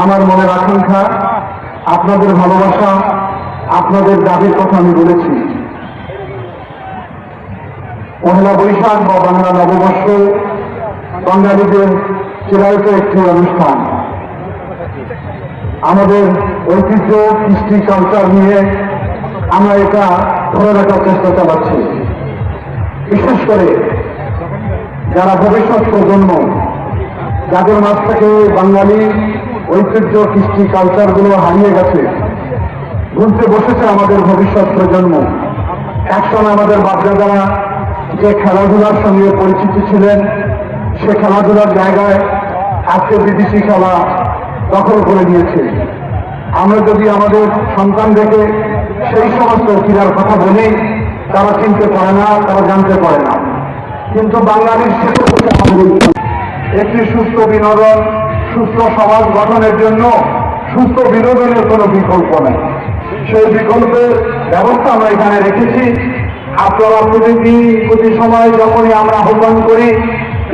আমার মনের আকাঙ্ক্ষা, আপনাদের ভালোবাসা, আপনাদের দাবির কথা আমি বলেছি। পহেলা বৈশাখ বা বাংলা নববর্ষ বাঙালিদের চিরায়ত একটি অনুষ্ঠান। আমাদের ঐতিহ্য, কৃষ্টি, কালচার নিয়ে আমরা এটা ধরে রাখার চেষ্টা চালাচ্ছি। বিশেষ করে যারা ভবিষ্যৎ প্রজন্ম, যাদের মাঝ থেকে বাঙালি ঐতিহ্য, কৃষ্টি, কালচারগুলো হারিয়ে গেছে, ভুলতে বসেছে আমাদের ভবিষ্যৎ প্রজন্ম। একসময় আমাদের বাচ্চারা যে খেলাধুলার সঙ্গে পরিচিত ছিলেন, সে খেলাধুলার জায়গায় আজকে বিদেশি খেলা দখল করে নিয়েছে। আমরা যদি আমাদের সন্তানদেরকে সেই সমস্ত ক্রীড়ার কথা বলি, তারা চিনতে পারে না, তারা জানতে পারে না। কিন্তু বাঙালির সেটা হচ্ছে আমাদের একটি সুস্থ বিনোদন, সুস্থ সমাজ গঠনের জন্য সুস্থ বিনোদনের কোনো বিকল্প নেই। সেই বিকল্পের ব্যবস্থা আমরা এখানে রেখেছি। আপনারা প্রতি সময় যখনই আমরা আহ্বান করি,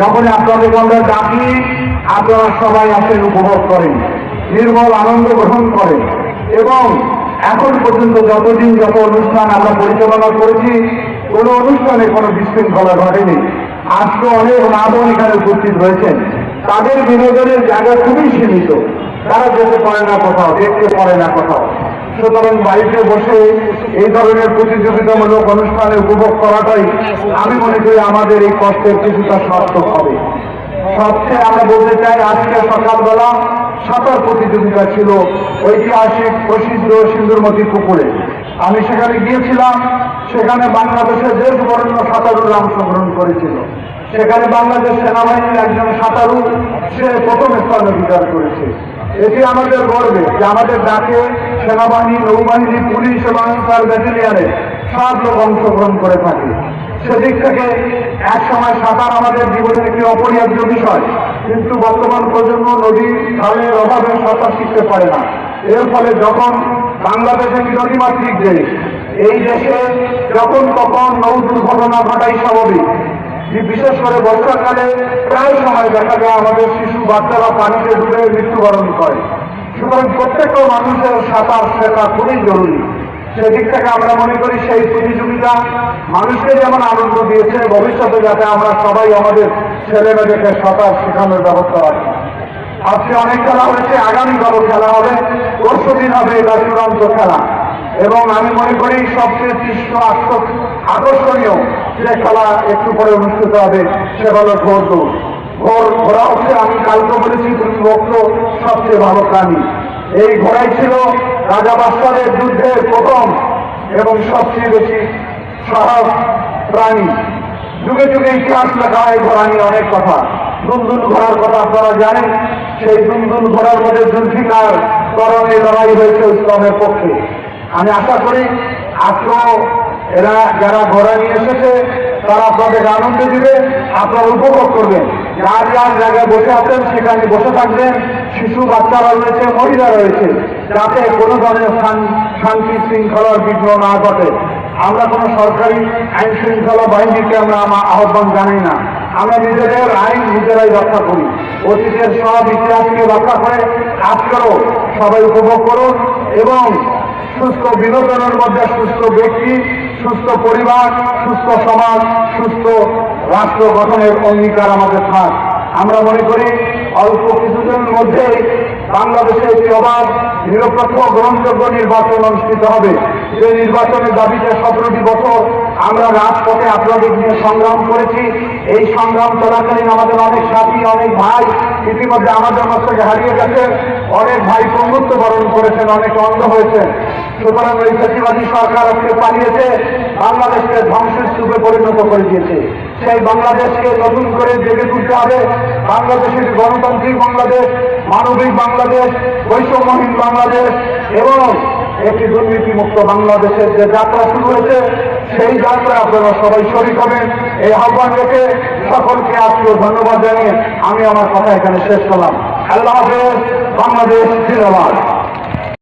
যখনই আপনাদেরকে আমরা ডাকি, আপনারা সবাই আসেন, উপভোগ করেন, নির্মল আনন্দ গ্রহণ করেন। এবং এখন পর্যন্ত যত অনুষ্ঠান আমরা পরিচালনা করেছি, কোনো অনুষ্ঠানে কোনো বিশৃঙ্খলা ঘটেনি। আজকে অনেক মা বোন এখানে উপস্থিত হয়েছেন, তাদের বিনোদনের জায়গা খুবই সীমিত। তারা যেতে পারে না কোথাও, দেখতে পারে না কোথাও। সুতরাং বাড়িতে বসে এই ধরনের প্রতিযোগিতামূলক অনুষ্ঠানে উপভোগ করাটাই আমি মনে করি আমাদের এই কষ্টের কিছুটা সার্থক হবে। সবচেয়ে আমরা বলতে চাই, আজকে সকালবেলা সাঁতার প্রতিযোগিতা ছিল ঐতিহাসিক প্রসিদ্ধ সিন্দুরমতি পুকুরে। আমি সেখানে গিয়েছিলাম। সেখানে বাংলাদেশের দেশ বরেণ্য সাঁতারুরা অংশগ্রহণ করেছিল। সেখানে বাংলাদেশ সেনাবাহিনীর একজন সাঁতারু, সে প্রথম স্থান অধিকার করেছে। এটি আমাদের গর্বে যে আমাদের ডাকে সেনাবাহিনী, নৌবাহিনী, পুলিশ এবং তার ব্যাটালিয়ানে সব লোক অংশগ্রহণ করে থাকে। সেদিক থেকে এক সময় সাঁতার আমাদের জীবনের একটি অপরিহার্য বিষয়, কিন্তু বর্তমান প্রজন্ম নদী খালের অভাবে সাঁতার শিখতে পারে না। এর ফলে যখন বাংলাদেশ একটি নদীমাতৃক দেশ, এই দেশে যখন তখন নৌ দুর্ঘটনা ঘটাই স্বাভাবিক। বিশেষ করে বর্ষাকালে প্রায় সময় দেখা যায় আমাদের শিশু বাচ্চারা পানিতে ডুবে মৃত্যুবরণ করে। সুতরাং প্রত্যেকটা মানুষের সাঁতার শেখা খুবই জরুরি। সেদিক থেকে আমরা মনে করি সেই প্রতিযোগিতা মানুষকে যেমন আনন্দ দিয়েছে, ভবিষ্যতে যাতে আমরা সবাই আমাদের ছেলেমেয়েদেরকে সাঁতার শেখানোর ব্যবস্থা রাখি। আজকে অনেক খেলা হয়েছে, আগামীকালও খেলা হবে, পরশুদিন হবে এটা চূড়ান্ত খেলা। এবং আমি মনে করি সবচেয়ে কৃষ্ণ আকর্ষণীয় যে খেলা একটু পরে অনুষ্ঠিত হবে, সে হলো ঘোড় দৌড়। ঘোড়া হচ্ছে, আমি কালকে বলেছি, ভক্ত সবচেয়ে ভালো প্রাণী। এই ঘোড়াই ছিল রাজা বাদশাহের যুদ্ধের প্রথম এবং সবচেয়ে বেশি সাহস প্রাণী। যুগে যুগে ইতিহাস লেখা হয় ঘোড়া নিয়ে অনেক কথা। দুলদুল ঘোড়ার কথা আপনারা জানেন। সেই দুলদুল ঘোড়ার মধ্যে জুলফিকার করণে লড়াই হয়েছে ইসলামের পক্ষে। আমি আশা করি আজকেও এরা যারা ঘোড়া নিয়ে এসেছে তারা আপনাদের আনন্দ দিবে, আপনারা উপভোগ করবেন। যার যার জায়গায় বসে আছেন সেখানে বসে থাকবেন। শিশু বাচ্চারা রয়েছে, মহিলা রয়েছে, যাতে কোনো ধরনের শান্তি শৃঙ্খলার বিঘ্ন না ঘটে। আমরা কোনো সরকারি আইন শৃঙ্খলা বাহিনীকে আমরা আহ্বান জানাই না। আমরা নিজেদের আইন নিজেরাই রক্ষা করি। অতীতের সব ইতিহাসকে রক্ষা করে আজকেও সবাই উপভোগ করুন। এবং সুস্থ বিনোদনের মধ্যে সুস্থ ব্যক্তি, সুস্থ পরিবার, সুস্থ সমাজ, সুস্থ রাষ্ট্র গঠনের অঙ্গীকার আমাদের থাক। আমরা মনে করি অল্প কিছুদিনের মধ্যে বাংলাদেশে একটি অবাধ, নিরপেক্ষ, গ্রহণযোগ্য নির্বাচন অনুষ্ঠিত হবে। যে নির্বাচনের দাবিতে 17টি বছর আমরা রাজপথে আপনাদের নিয়ে সংগ্রাম করেছি। এই সংগ্রাম চলাকালীন আমাদের অনেক সাথী, অনেক ভাই ইতিমধ্যে আমাদের মাঝ থেকে হারিয়ে গেছে। অনেক ভাই পঙ্গুত্ব বরণ করেছেন, অনেক অন্ধ হয়েছেন। সুতরাং এই ফ্যাসিবাদী সরকার আজকে পালিয়েছে, বাংলাদেশকে ধ্বংসের স্তূপে পরিণত করে দিয়েছে। সেই বাংলাদেশকে নতুন করে জেগে তুলতে হবে। বাংলাদেশের গণতান্ত্রিক বাংলাদেশ, মানবিক বাংলাদেশ, বৈষম্যহীন বাংলাদেশ এবং একটি দুর্নীতিমুক্ত বাংলাদেশের যে যাত্রা শুরু হয়েছে, সেই যাত্রা আপনারা সবাই শরীক হবেন। এই আহ্বান রেখে সকলকে আজকে ধন্যবাদ জানিয়ে আমি আমার কথা এখানে শেষ করলাম। আল্লাহ হাফেজ। বাংলাদেশ জিন্দাবাদ।